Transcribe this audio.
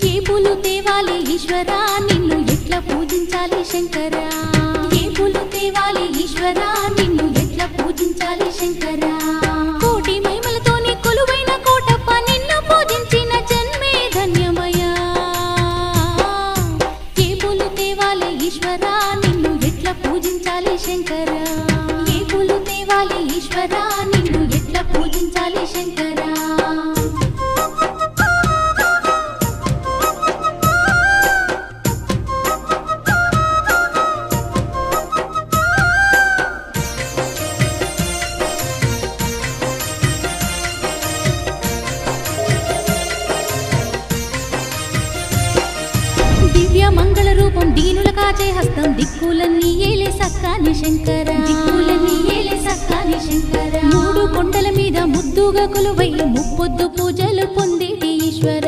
ఏ పూలు తేవాలి ఈశ్వరా నిన్ను ఎట్లా పూజించాలి శంకరా ఏ పూలు తేవాలి ఈశ్వరా నిన్ను ఎట్లా పూజించాలి శంకరా కోటి మహిమలతోని కొలువైన కోటప్ప నిన్ను పూజించిన జన్మే ధన్యమయ్యా ఏ పూలు తేవాలి ఈశ్వరా నిన్ను ఎట్లా పూజించాలి శంకరా ఏ పూలు తేవాలి ఈశ్వరా నిన్ను ఎట్లా పూజించాలి శంకరా దివ్య మంగళ రూపం దీనుల కాచే హస్తం దిక్కులన్నీ ఏలే సక్కాని శంకర దిక్కులన్నీ ఏలే సక్కాని శంకర మూడు కొండల మీద ముద్దుగా కొలువై ముప్పొద్దు పూజలు పొందేటి ఈశ్వర